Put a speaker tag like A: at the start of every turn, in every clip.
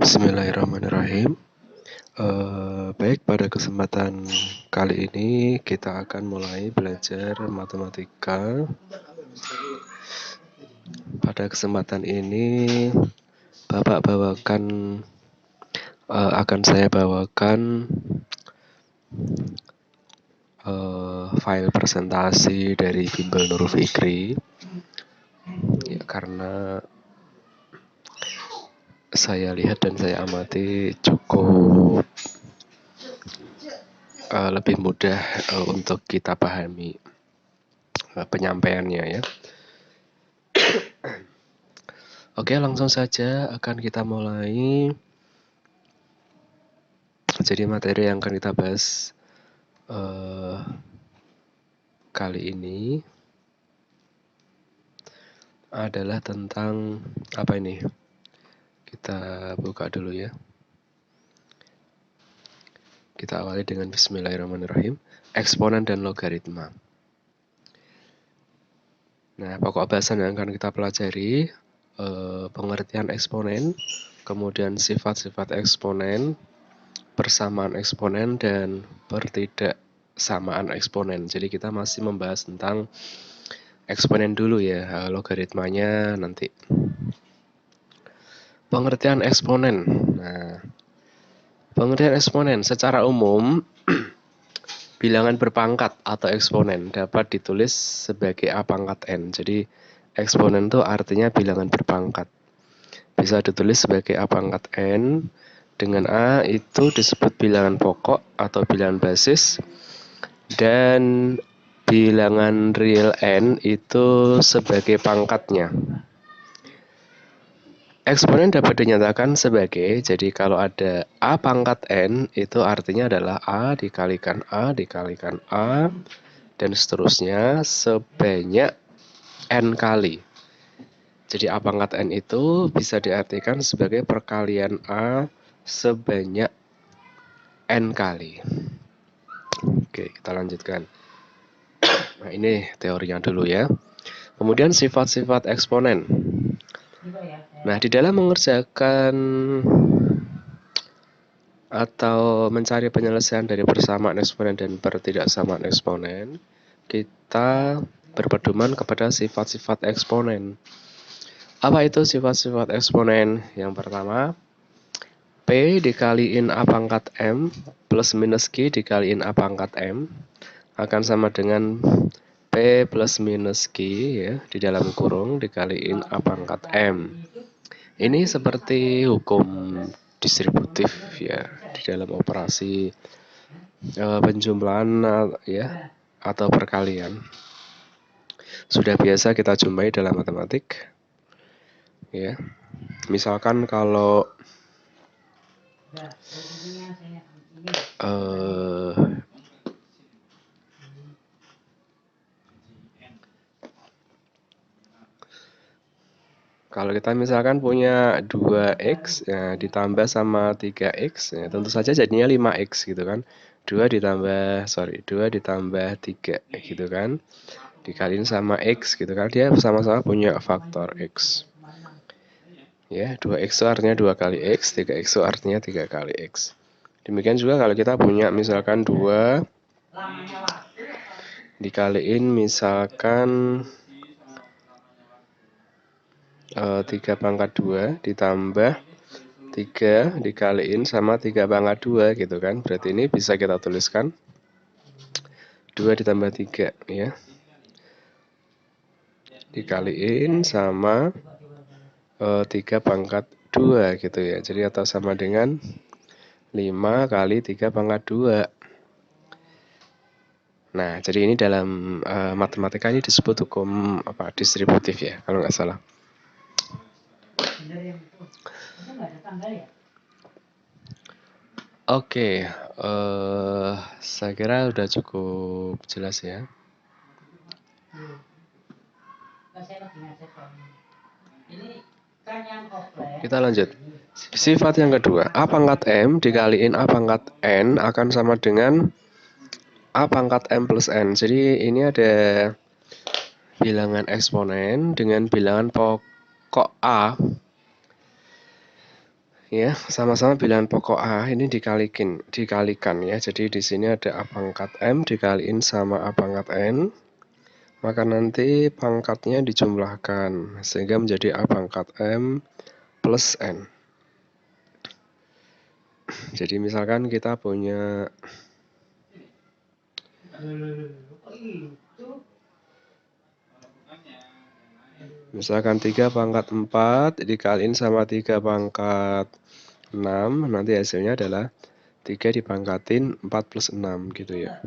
A: Bismillahirrahmanirrahim. Baik, pada kesempatan kali ini kita akan mulai belajar matematika. Pada kesempatan ini akan saya bawakan file presentasi dari Bimbel Nurul Fikri. Ya, karena saya lihat dan saya amati cukup lebih mudah untuk kita pahami penyampaiannya ya. Oke, langsung saja akan kita mulai. Jadi materi yang akan kita bahas kali ini adalah tentang apa ini? Kita buka dulu ya. Kita awali dengan Bismillahirrahmanirrahim. Eksponen dan logaritma. Nah, pokok bahasan yang akan kita pelajari pengertian eksponen, kemudian sifat-sifat eksponen, persamaan eksponen, dan pertidaksamaan eksponen. Jadi kita masih membahas tentang eksponen dulu ya, logaritmanya nanti. Pengertian eksponen. Nah, pengertian eksponen secara umum bilangan berpangkat atau eksponen dapat ditulis sebagai A pangkat N. Jadi eksponen itu artinya bilangan berpangkat. Bisa ditulis sebagai A pangkat N. Dengan A itu disebut bilangan pokok atau bilangan basis. Dan bilangan real N itu sebagai pangkatnya. Eksponen dapat dinyatakan sebagai, jadi kalau ada A pangkat N, itu artinya adalah A dikalikan A dikalikan A, dan seterusnya sebanyak N kali. Jadi A pangkat N itu bisa diartikan sebagai perkalian A sebanyak N kali. Oke, kita lanjutkan. Nah, ini teorinya dulu ya. Kemudian sifat-sifat eksponen. Nah, di dalam mengerjakan atau mencari penyelesaian dari persamaan eksponen dan pertidaksamaan eksponen, kita berpedoman kepada sifat-sifat eksponen. Apa itu sifat-sifat eksponen? Yang pertama, P dikaliin A pangkat M plus minus Q dikaliin A pangkat M akan sama dengan P plus minus Q ya, di dalam kurung dikaliin A pangkat M. Ini seperti hukum distributif ya, di dalam operasi penjumlahan ya atau perkalian. Sudah biasa kita jumpai dalam matematik. Ya. Misalkan kalau kalau kita misalkan punya 2x ya, ditambah sama 3x ya, tentu saja jadinya 5x gitu kan. 2 ditambah 3 gitu kan. Dikaliin sama x gitu kan. Dia sama-sama punya faktor x. Ya, 2x itu artinya 2 kali x, 3x itu artinya 3 kali x. Demikian juga kalau kita punya misalkan 2 dikaliin misalkan 3 pangkat 2 ditambah 3 dikaliin sama 3 pangkat 2 gitu kan. Berarti ini bisa kita tuliskan 2 ditambah 3 ya. Dikaliin sama 3 pangkat 2 gitu ya. Jadi atau sama dengan 5 kali 3 pangkat 2. Nah, jadi ini dalam matematika ini disebut hukum distributif ya, kalau nggak salah. Oke, saya kira udah cukup jelas ya. Kita lanjut. Sifat yang kedua, A pangkat M dikaliin A pangkat N akan sama dengan A pangkat M plus N. Jadi ini ada bilangan eksponen dengan bilangan pokok A Ya, sama-sama bilangan pokok A ini dikalikan ya. Jadi di sini ada A pangkat M dikaliin sama A pangkat N. Maka nanti pangkatnya dijumlahkan sehingga menjadi A pangkat M plus N. Jadi misalkan kita punya misalkan 3 pangkat 4 dikaliin sama 3 pangkat 6, nanti hasilnya adalah 3 dipangkatin 4 plus 6 gitu ya.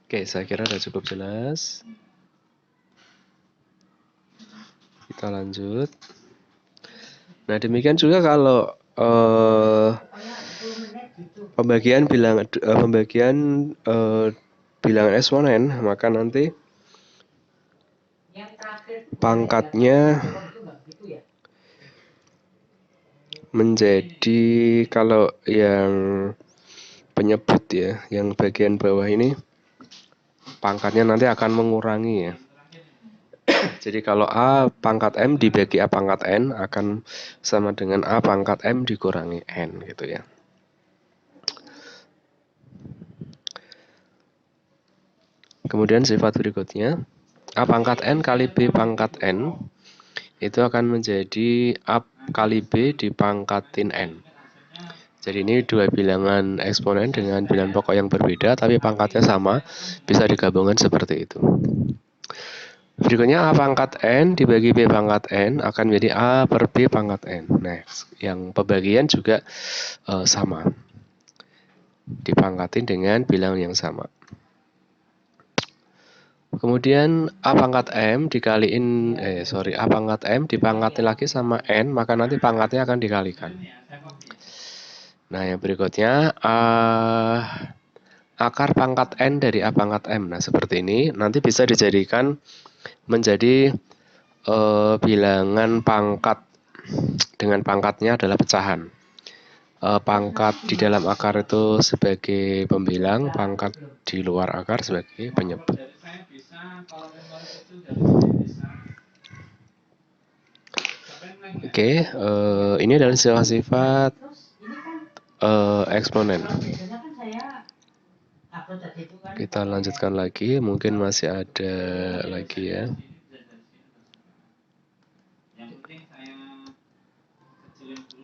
A: Oke, saya kira sudah cukup jelas. Kita lanjut. Nah, demikian juga kalau pembagian bilangan eksponen, maka nanti pangkatnya menjadi, kalau yang penyebut ya, yang bagian bawah ini pangkatnya nanti akan mengurangi ya. Jadi kalau A pangkat M dibagi A pangkat N akan sama dengan A pangkat M dikurangi N gitu ya. Kemudian sifat berikutnya, A pangkat N kali B pangkat N itu akan menjadi A kali B dipangkatin N. Jadi ini dua bilangan eksponen dengan bilangan pokok yang berbeda tapi pangkatnya sama, bisa digabungkan seperti itu. Berikutnya A pangkat N dibagi B pangkat N akan menjadi A per B pangkat N. Nah, yang pembagian juga sama, dipangkatin dengan bilangan yang sama. Kemudian A pangkat M dikaliin, A pangkat M dipangkatin lagi sama N, maka nanti pangkatnya akan dikalikan. Nah, yang berikutnya akar pangkat N dari A pangkat M. Nah, seperti ini nanti bisa dijadikan menjadi bilangan pangkat dengan pangkatnya adalah pecahan. Pangkat di dalam akar itu sebagai pembilang, pangkat di luar akar sebagai penyebut. Oke, ini adalah sifat-sifat eksponen. Kita lanjutkan lagi, mungkin masih ada lagi ya.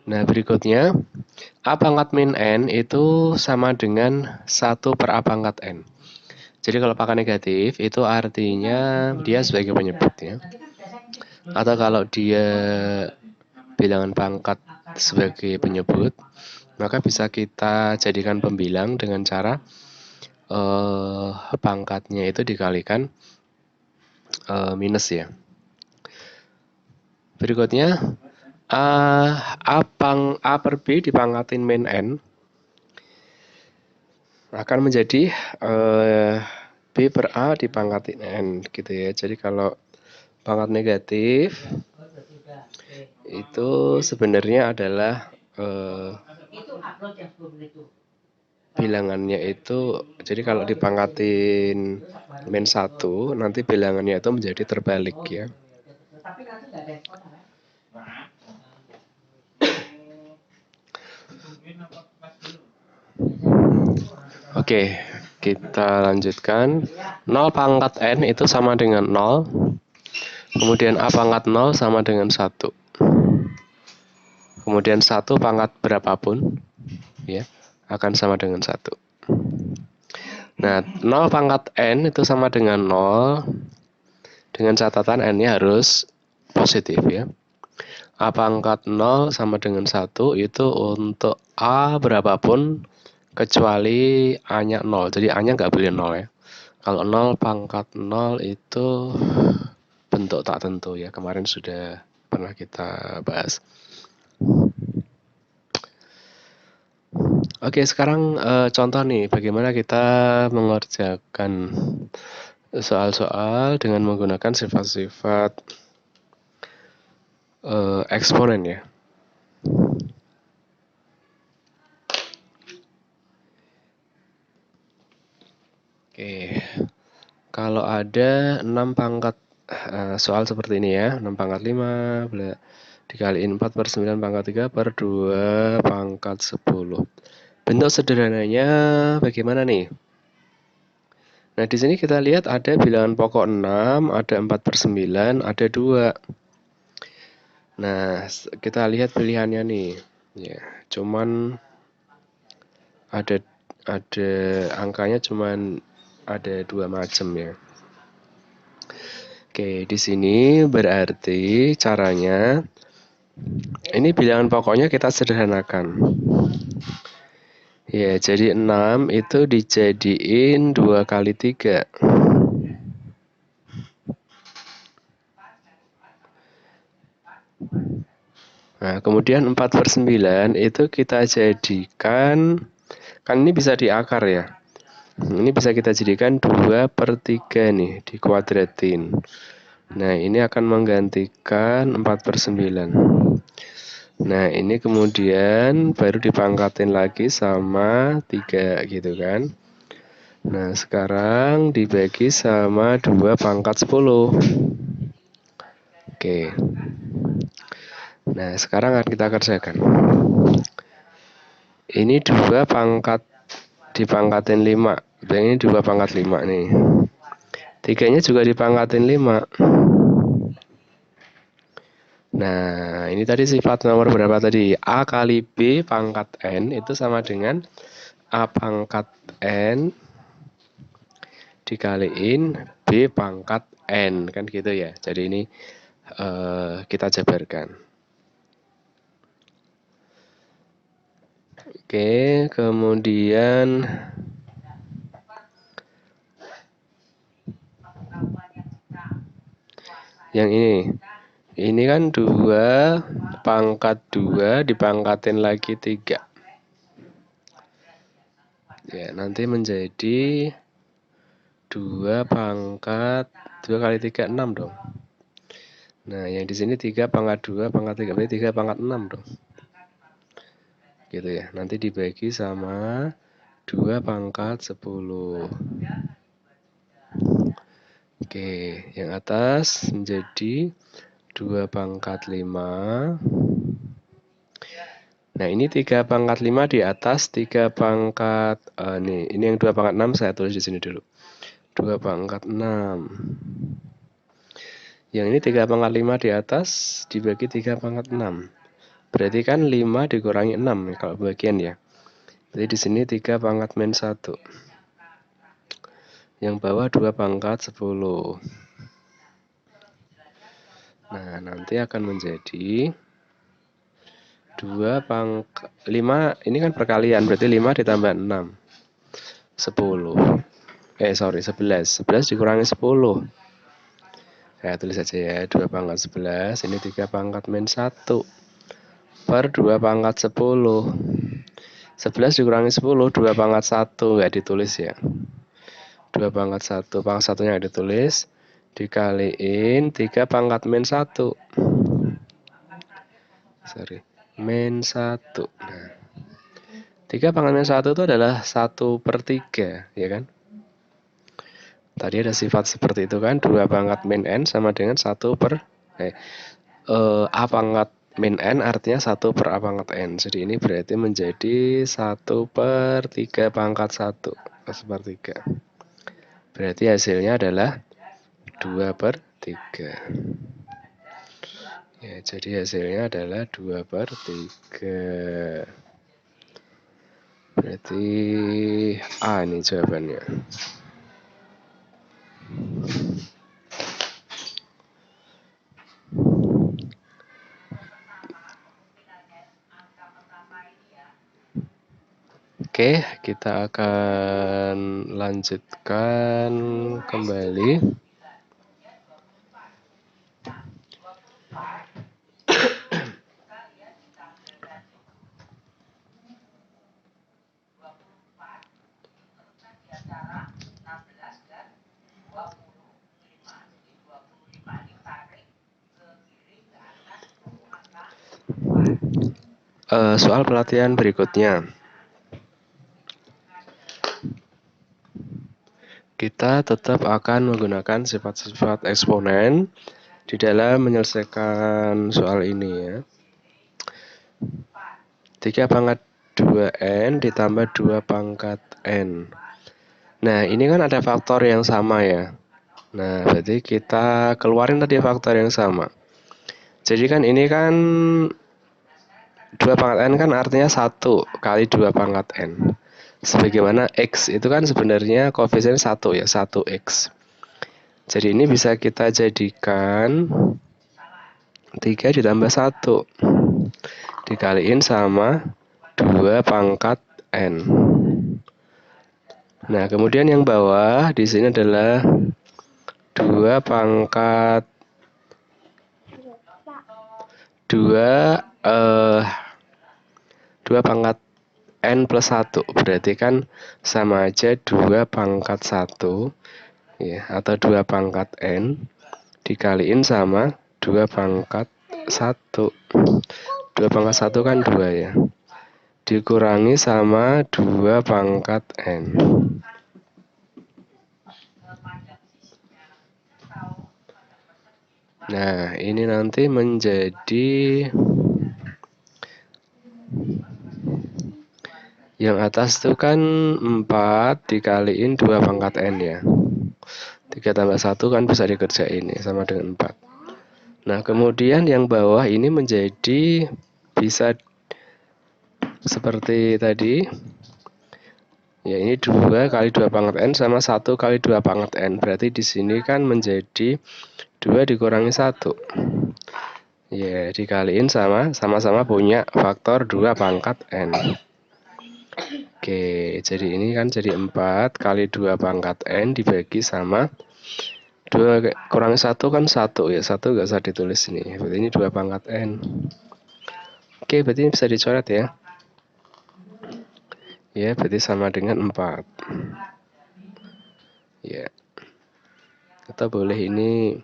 A: Nah, berikutnya A pangkat min N itu sama dengan 1 per A pangkat N. Jadi kalau pangkat negatif itu artinya dia sebagai penyebut ya. Atau kalau dia bilangan pangkat sebagai penyebut, maka bisa kita jadikan pembilang dengan cara pangkatnya itu dikalikan minus ya. Berikutnya A per B dipangkatin min N akan menjadi B per A dipangkatin N gitu ya. Jadi kalau pangkat negatif itu sebenarnya adalah bilangannya itu, jadi kalau dipangkatin min 1 nanti bilangannya itu menjadi terbalik ya. Oke, kita lanjutkan. 0 pangkat N itu sama dengan 0. Kemudian A pangkat 0 sama dengan 1. Kemudian 1 pangkat berapapun ya akan sama dengan 1. Nah, 0 pangkat N itu sama dengan 0 dengan catatan N-nya harus positif ya. A pangkat 0 sama dengan 1 itu untuk A berapapun kecuali A-nya 0. Jadi A-nya nggak boleh 0 ya. Kalau 0 pangkat 0 itu bentuk tak tentu ya. Kemarin sudah pernah kita bahas. Oke, sekarang contoh nih bagaimana kita mengerjakan soal-soal dengan menggunakan sifat-sifat eksponen ya. Oke, kalau ada 6 pangkat soal seperti ini ya, 6 pangkat 5, dikaliin 4 per 9 pangkat 3 per 2 pangkat 10. Bentuk sederhananya bagaimana nih? Nah, di sini kita lihat ada bilangan pokok 6, ada 4 per 9, ada 2. Nah, kita lihat pilihannya nih. Ya, cuman ada angkanya cuman ada 2 macam ya. Oke, di sini berarti caranya ini bilangan pokoknya kita sederhanakan. Ya, jadi 6 itu dijadiin 2 kali 3. Nah, kemudian 4 per 9 itu kita jadikan, kan ini bisa diakar ya. Ini bisa kita jadikan 2 per 3 nih, dikuadratin. Nah, ini akan menggantikan 4 per 9. Nah, ini kemudian baru dipangkatin lagi sama 3 gitu kan. Nah, sekarang dibagi sama 2 pangkat 10. Oke. Nah, sekarang akan kita kerjakan. Ini 2 pangkat dipangkatin 5. Ini 2 pangkat 5 nih. 3-nya juga dipangkatin 5. Nah, ini tadi sifat nomor berapa tadi? A kali B pangkat N itu sama dengan A pangkat N dikaliin B pangkat N. Kan gitu ya. Jadi ini kita jabarkan. Oke, kemudian yang ini. Ini kan 2 pangkat 2 dipangkatin lagi 3. Ya, nanti menjadi 2 pangkat 2 kali 3, 6 dong. Nah, yang di sini 3 pangkat 2 pangkat 3, berarti 3 pangkat 6 dong. Gitu ya, nanti dibagi sama 2 pangkat 10. Oke, yang atas menjadi 2 pangkat 5. Nah, ini 3 pangkat 5 di atas 3 pangkat nih, ini yang 2 pangkat 6 saya tulis di sini dulu. 2 pangkat 6. Yang ini 3 pangkat 5 di atas dibagi 3 pangkat 6. Berarti kan 5 dikurangi 6 kalau bagian ya. Jadi di sini 3 pangkat min 1. Yang bawah 2 pangkat 10. Nah, nanti akan menjadi 2 pangkat 5, ini kan perkalian, berarti 5 ditambah 6. 10. 11. 11 dikurangi 10. Saya tulis saja ya, 2 pangkat 11, ini 3 pangkat min 1. Per 2 pangkat 10. 11 dikurangi 10, 2 pangkat 1, nggak ditulis ya. 2 pangkat 1, pangkat 1-nya nggak ditulis. Dikaliin 3 pangkat min 1. Min 1. Nah, 3 pangkat min 1 itu adalah 1 per 3, ya kan? Tadi ada sifat seperti itu kan, 2 pangkat min N sama dengan 1 per A pangkat min N artinya 1 per A pangkat N. Jadi ini berarti menjadi 1 per 3 pangkat 1. 1 per 3. Berarti hasilnya adalah 2 per 3. Ya, jadi hasilnya adalah 2 per 3. Berarti A ini jawabannya. Oke, kita akan lanjutkan kembali. Soal pelatihan berikutnya. Kita tetap akan menggunakan sifat-sifat eksponen di dalam menyelesaikan soal ini ya. 3 pangkat 2N ditambah 2 pangkat N. Nah, ini kan ada faktor yang sama ya. Nah, berarti kita keluarin tadi faktor yang sama. Jadi kan ini kan 2 pangkat N kan artinya 1 kali 2 pangkat N. Sebagaimana X itu kan sebenarnya koefisien 1 ya, 1X. Jadi ini bisa kita jadikan 3 ditambah 1 dikaliin sama 2 pangkat N. Nah, kemudian yang bawah di sini adalah 2 pangkat 2 pangkat N plus 1. Berarti kan sama aja 2 pangkat 1 ya, atau 2 pangkat N dikaliin sama 2 pangkat 1. 2 pangkat 1 kan 2 ya. Dikurangi sama 2 pangkat N. Nah, ini nanti menjadi yang atas itu kan 4 dikaliin 2 pangkat N ya. 3 tambah 1 kan bisa dikerjain ya, sama dengan 4. Nah, kemudian yang bawah ini menjadi bisa seperti tadi. Ya, ini 2 kali 2 pangkat N sama 1 kali 2 pangkat N. Berarti di sini kan menjadi 2 dikurangi 1. Ya, dikaliin sama-sama punya faktor 2 pangkat N. Oke, jadi ini kan jadi 4 kali 2 pangkat N dibagi sama 2 kurangi 1 kan 1 ya. 1 nggak usah ditulis ini. Berarti ini 2 pangkat N. Oke, berarti ini bisa dicoret ya. Ya, berarti sama dengan 4. Ya. Atau boleh ini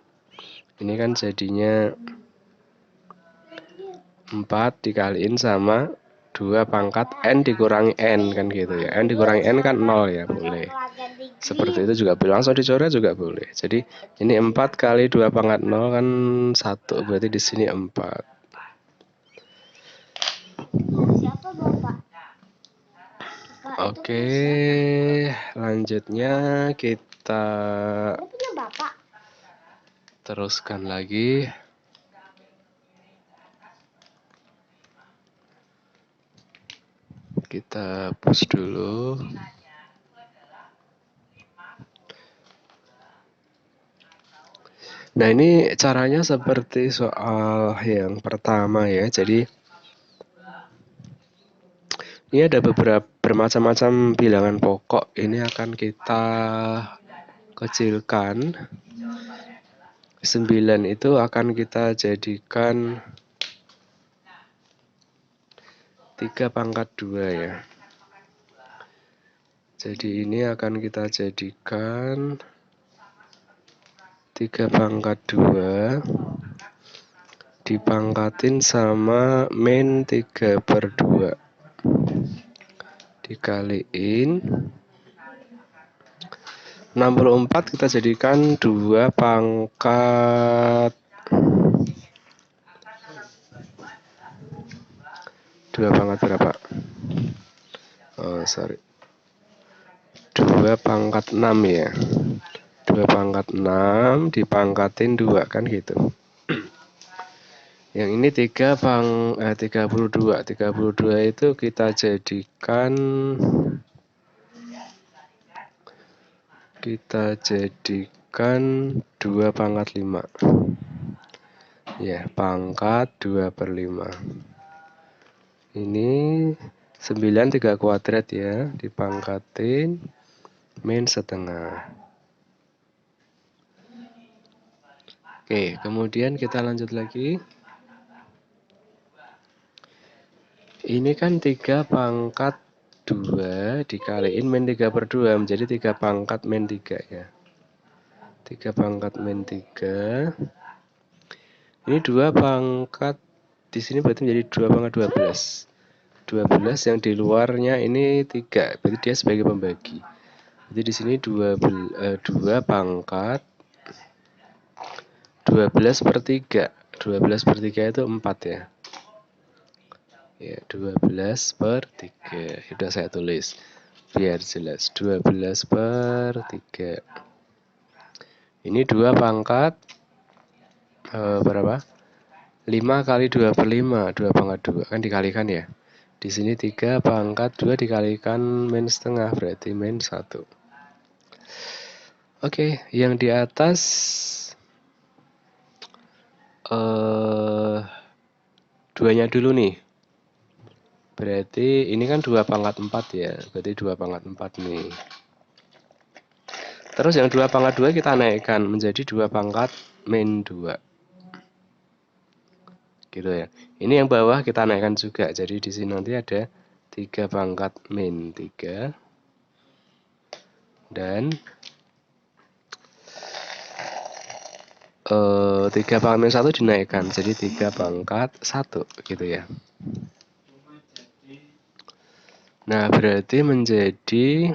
A: kan jadinya 4 dikaliin sama 2 pangkat N dikurangi N kan gitu ya. N dikurangi N kan 0 ya, boleh. Seperti itu juga boleh. Langsung dicoret juga boleh. Jadi ini 4 kali 2 pangkat 0 kan 1. Berarti di sini 4.
B: Siapa Bapak?
A: Oke, lanjutnya kita
B: punya Bapak.
A: teruskan lagi. Kita push dulu. Nah, ini caranya seperti soal yang pertama ya. Jadi ini ada bermacam-macam bilangan pokok. Ini akan kita kecilkan. 9 itu akan kita jadikan 3 pangkat 2 ya. Jadi ini akan kita jadikan 3 pangkat 2 dipangkatin sama min 3/2 dikaliin 64 kita jadikan 2 pangkat 2 pangkat berapa? Oh, sorry. 2 pangkat 6 ya. 2 pangkat 6 dipangkatin 2 kan gitu. Yang ini 32. 32 itu kita jadikan 2 pangkat 5. Ya, pangkat 2/5. Ini 9 3 kuadrat ya, dipangkatin min setengah. Oke, kemudian kita lanjut lagi. Ini kan 3 pangkat 2 dikaliin min 3/2 menjadi 3 pangkat min 3 ya. 3 pangkat min 3. Ini 2 pangkat di sini berarti menjadi 2 pangkat 12. 12 yang di luarnya ini 3, berarti dia sebagai pembagi. Jadi di sini 2 pangkat 12 per 3. 12 per 3 itu 4 ya. Ya, 12 per 3. Sudah saya tulis biar jelas. 12 per 3. Ini 2 pangkat berapa? 5 kali 2 per 5. 2 pangkat 2. Kan dikalikan ya. Di sini 3 pangkat 2 dikalikan min setengah. Berarti min 1. Oke, yang di atas duanya dulu nih. Berarti ini kan 2 pangkat 4 ya. Berarti 2 pangkat 4 nih. Terus yang 2 pangkat 2 kita naikkan menjadi 2 pangkat min 2. Gitu ya. Ini yang bawah kita naikkan juga. Jadi di sini nanti ada 3 pangkat min 3. Dan 3 pangkat min 1 dinaikkan. Jadi 3 pangkat 1 gitu ya. Nah, berarti menjadi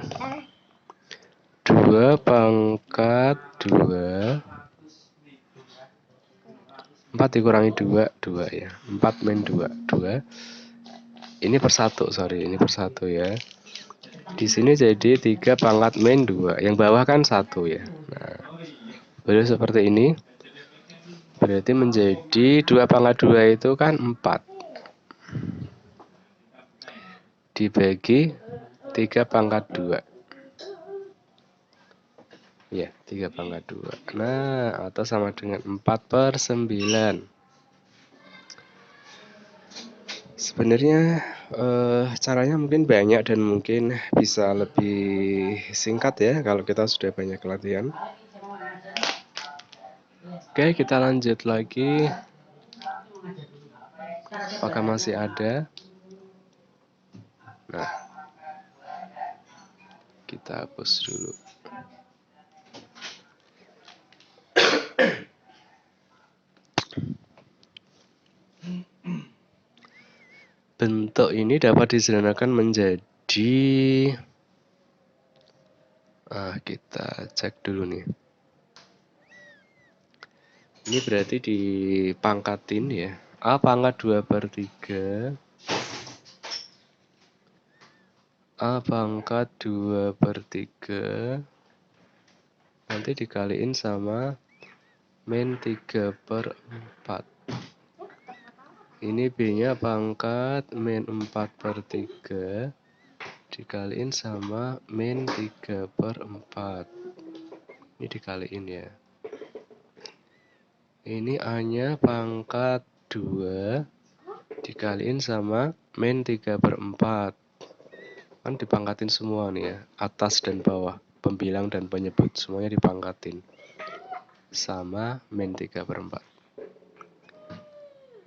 A: 2 pangkat 2. 4 dikurangi 2, 2 ya. 4 min 2, 2. Ini per 1, sorry. Ini per 1 ya. Di sini jadi 3 pangkat min 2. Yang bawah kan 1 ya. Nah, baru seperti ini. Berarti menjadi 2 pangkat 2 itu kan 4. Dibagi 3 pangkat 2. Ya, 3 pangkat 2. Nah, atau sama dengan 4 per 9. Sebenarnya caranya mungkin banyak dan mungkin bisa lebih singkat ya kalau kita sudah banyak latihan. Oke, kita lanjut lagi. Apakah masih ada? Nah, kita hapus dulu. Bentuk ini dapat disederhanakan menjadi kita cek dulu nih. Ini berarti dipangkatin ya. A pangkat 2 per 3. A pangkat 2 per 3. Nanti dikaliin sama min 3 per 4. Ini B-nya pangkat min 4 per 3 dikaliin sama min 3 per 4. Ini dikaliin ya. Ini A-nya pangkat 2 dikaliin sama min 3 per 4. Kan dipangkatin semua nih ya. Atas dan bawah. Pembilang dan penyebut. Semuanya dipangkatin. Sama min 3 per 4.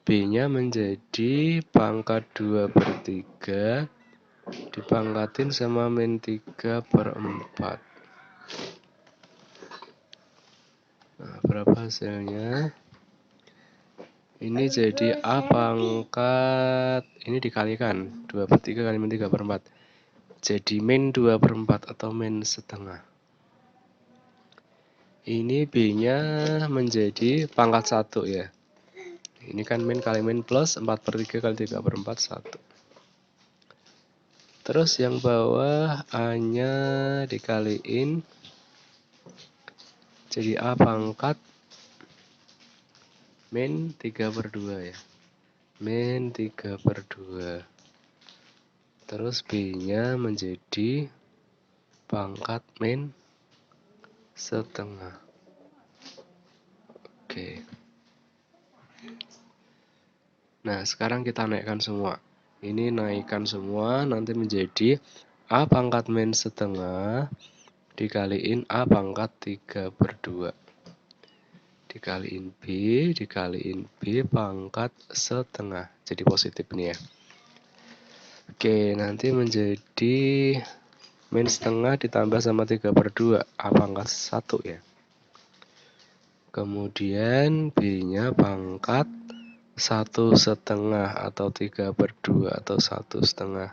A: B-nya menjadi pangkat 2 per 3 dipangkatin sama min 3 per 4. Nah, berapa hasilnya? Ini jadi A pangkat, ini dikalikan 2 per 3 kali min 3 per 4. Jadi min 2 per 4 atau min setengah. Ini B-nya menjadi pangkat 1 ya. Ini kan min kali min plus 4 per 3 kali 3 per 4, 1. Terus yang bawah A-nya dikaliin jadi A pangkat min 3 per 2 ya. Min 3 per 2. Terus B-nya menjadi pangkat min setengah. Oke. Nah, sekarang kita naikkan semua. Ini naikkan semua, nanti menjadi A pangkat min setengah dikaliin A pangkat 3 per 2. Dikaliin B pangkat setengah. Jadi positif nih ya. Oke, nanti menjadi min setengah ditambah sama 3 per 2. A pangkat 1 ya. Kemudian B-nya pangkat 1,5 atau 3 per 2 atau 1,5.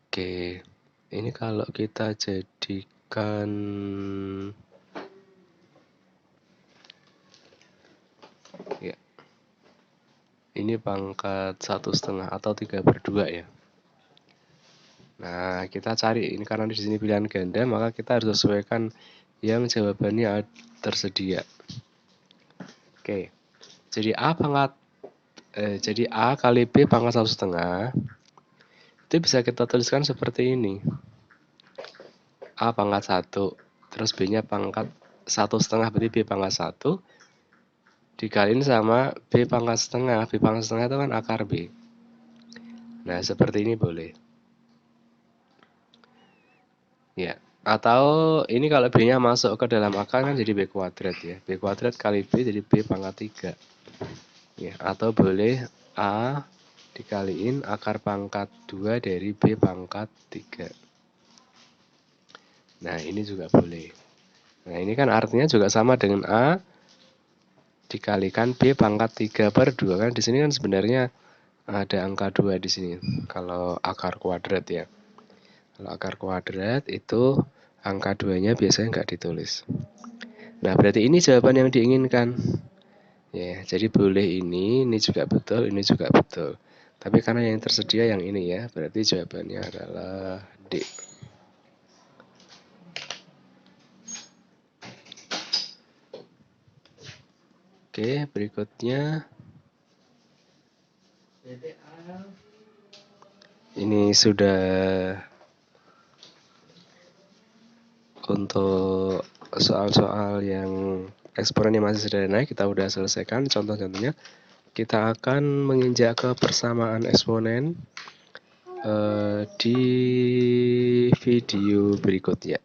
A: Oke, ini kalau kita jadikan ini pangkat 1/2 atau 3/2 ya. Nah, kita cari ini karena di sini pilihan ganda, maka kita harus sesuaikan yang jawabannya tersedia. Oke. Jadi A kali B pangkat 1/2 itu bisa kita tuliskan seperti ini. A pangkat 1, terus B-nya pangkat 1/2, berarti B pangkat 1 dikaliin sama B pangkat 1/2. B pangkat 1/2 itu kan akar B. Nah, seperti ini boleh. Ya, atau ini kalau B-nya masuk ke dalam akar kan jadi B kuadrat ya. B kuadrat kali B jadi B pangkat 3. Ya, atau boleh A dikaliin akar pangkat 2 dari B pangkat 3. Nah, ini juga boleh. Nah, ini kan artinya juga sama dengan A dikalikan B pangkat 3/2 kan. Di sini kan sebenarnya ada angka 2 di sini. Kalau akar kuadrat ya. Kalau akar kuadrat itu angka 2-nya biasanya nggak ditulis. Nah, berarti ini jawaban yang diinginkan. Ya, jadi boleh ini juga betul, ini juga betul. Tapi karena yang tersedia yang ini ya, berarti jawabannya adalah D. Oke, berikutnya. Ini sudah untuk soal-soal yang eksponennya masih sederhana, kita udah selesaikan contoh-contohnya. Kita akan menginjak ke persamaan eksponen di video berikutnya.